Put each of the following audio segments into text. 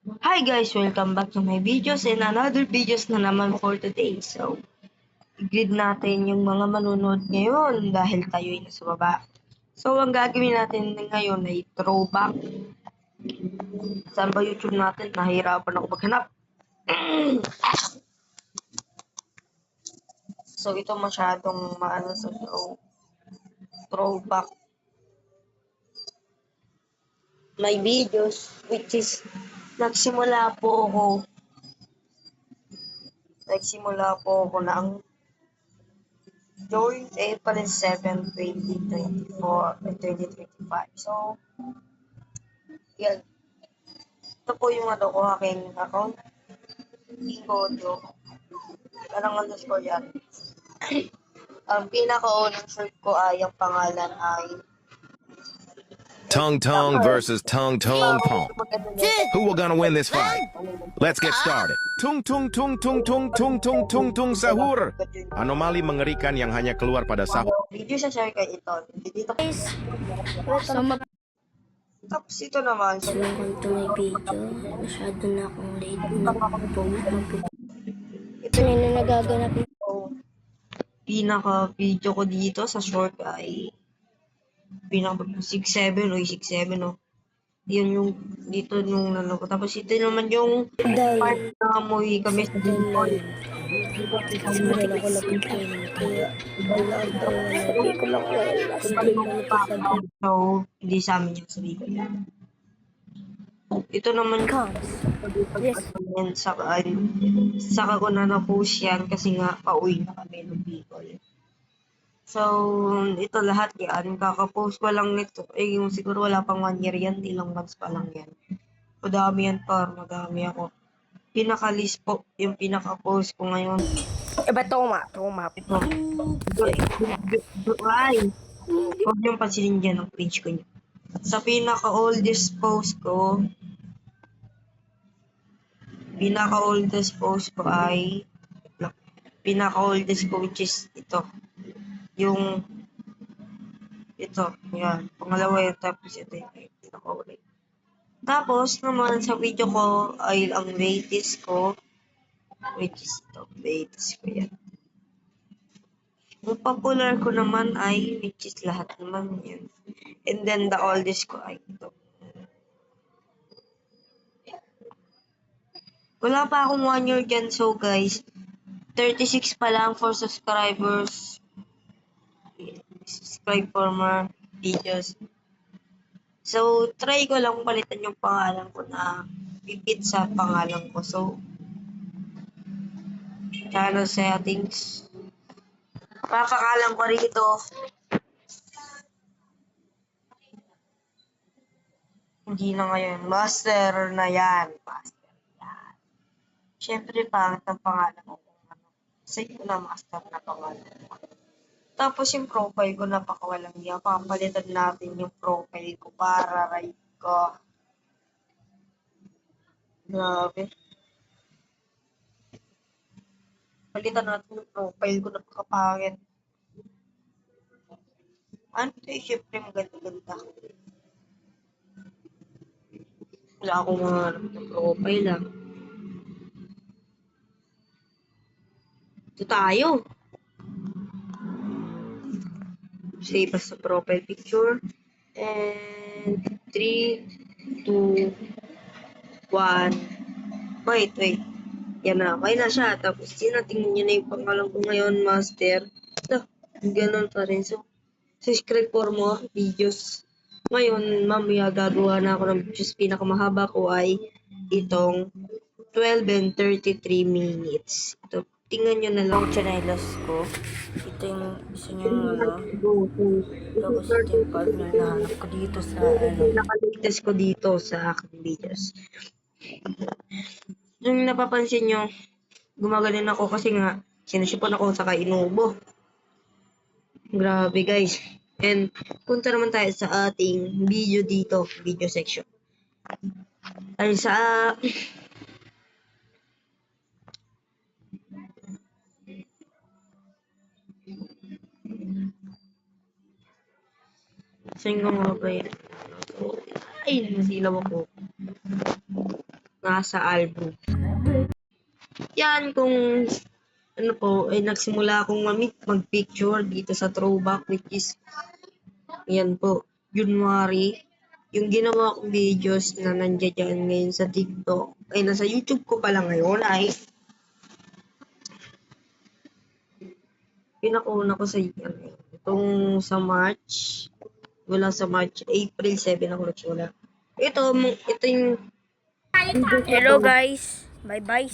Hi guys! Welcome back to my videos and another videos na naman for today. So, i-greet natin yung mga manonood ngayon dahil tayo ay nasa baba. So, ang gagawin natin ngayon ay throwback. Saan ba YouTube natin? Nahihirapan ako maghanap. So, ito masyadong maano sa throwback my videos which is nagsimula po ako ng during April 7, 2024 and 2025. So, yan. Ito po yung aking account. Igodo. Anong underscore yan? Ang pinaka-unang search ko ay, ang pangalan ay Tung Tung versus Tung Tung Pong. Who will gonna win this fight? Let's get started. Tung Tung Tung Tung Tung Tung Tung Tung Tung Sahur. Anomali mengerikan yang hanya keluar pada sahur. Video siya share kay ito. Dito. So, Tapos ito naman. welcome to my video. Masyado na akong late nag-post. Ito Ano na nagaganap yung pinaka-video ko dito sa short ay pinaka 6'7 o 6'7 no. Yun yung dito nung ano ko. Tapos ito naman yung part dahil na amoy kami sa Bicol. simulan ako nag-training kaya hindi ko makuha yung last day ko nito sa So, hindi sa amin yung sa Bicol yan. Ito naman comes. Yes. yan, saka ko na na-post yan kasi nga pauwi na kami ng Bicol. So, ito lahat yan. Kaka-post ko lang nito. Yung siguro wala pang 1 year yan. Ilang months pa lang yan. Madami yan madami ako. Pinaka-list po, yung pinaka-post ko ngayon. Iba toma. Ito. Ay! Huwag niyong pansinin dyan ang page ko niyo. Sa pinaka-oldest post ko ay pinaka-oldest ko which is ito. Yung ito, yan. Pangalawa yun, tapos ito yung pinaka-oldest. Tapos naman sa video ko ay ang latest ko which is ito, latest ko yan. Ang popular ko naman ay which is lahat naman yan. And then the oldest ko ay ito. Wala pa akong 1 year dyan. So guys, 36 pa lang for subscribers. Subscribe for more videos. So, try ko lang palitan yung pangalan ko na pipit sa pangalan ko. So, channel settings. Papakalan ko rito. Hindi na ngayon. Master na yan. Master yan. Siyempre, pangit ang pangalan ko. Kasi ko na master na pangalan ko. Tapos yung profile ko, napakawalang niya. Papalitan natin yung profile ko para right ko. Grabe. Palitan natin yung profile ko, napakapangit. Ano ito eh, syempre maganda-ganda. Wala akong mga profile lang. Ito tayo. Save as a profile picture. And 3, 2, 1. Wait. Yan na. Okay na siya. Tapos tingnan nyo na yung pangalan ko ngayon, master. Ito. Ganun pa rin. So, subscribe for more videos. Ngayon, mamaya gagawa na ako ng videos. Pinakamahaba ko ay itong 12 and 33 minutes. Ito. Tingnan nyo na lang. Ang chanelas ko. Ito yung isa niyang tapos ito yung partner na hanap ko dito sa Pinaka-latest ko dito sa aking videos. Yung napapansin nyo, gumagaling ako kasi nga sinusipon ako sa kainubo. Grabe guys. And punta naman tayo sa ating video dito, video section. Ay sa saan ko nga ba yan? Ay, nasilaw ako. nasa album. Yan, kung ano po, ay nagsimula akong mag-picture dito sa throwback, which is, yan po, January. Yung ginawa kong videos na nandiyan dyan ngayon sa TikTok, ay nasa YouTube ko pala ngayon ay pinakauna ko sa itong sa March, wala sa March, April 7 ako nagsimula. Ito yung, Hello guys. Bye-bye.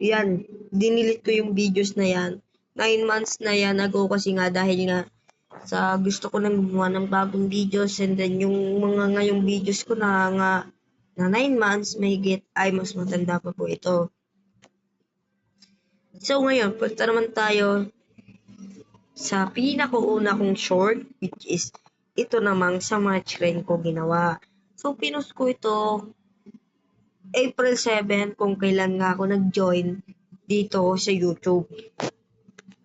yan, dinilit ko yung videos na yan. 9 months na yan ago kasi nga dahil nga sa gusto ko nang gumawa ng bagong videos, and then yung mga ngayong videos ko na 9 months mahigit ay mas matanda pa po ito. So ngayon, punta naman tayo sa pinakauna kong short, which is ito namang sa March rin ko ginawa. So pinost ko ito April 7 kung kailan nga ako nag-join dito sa YouTube.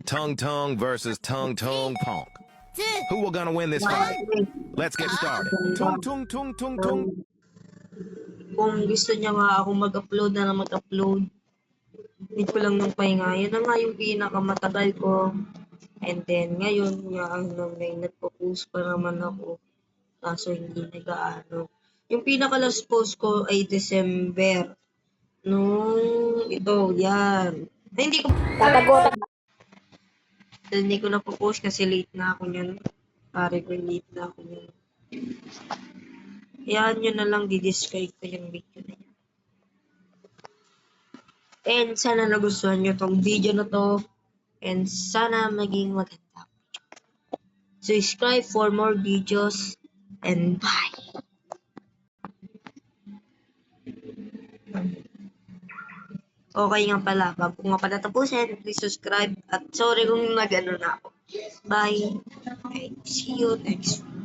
Tung Tung versus Tung Tung Pong. Who are gonna win this fight? Let's get started. Tung Tung Tung Tung Tung. Kung gusto niya nga ako mag-upload na mag-upload, need ko lang ng pahinga. Yan na nga yung pinakamatagal ko. And then, ngayon nga, may nagpo-post pa naman ako. Kaso hindi nag-aano. Yung pinaka-last post ko ay December. Yan. Ay, hindi ko na po-post kasi late na ako niyan. Pare ko, late na ako niyan. Kaya nyo na lang di-describe ko yung video na yan. And sana nagustuhan nyo tong video na to. And sana maging maganda. Subscribe for more videos. And bye! Okay nga pala, bago nga pala tapusin, please subscribe. At sorry kung nag-ano na ako. Bye! Okay, see you next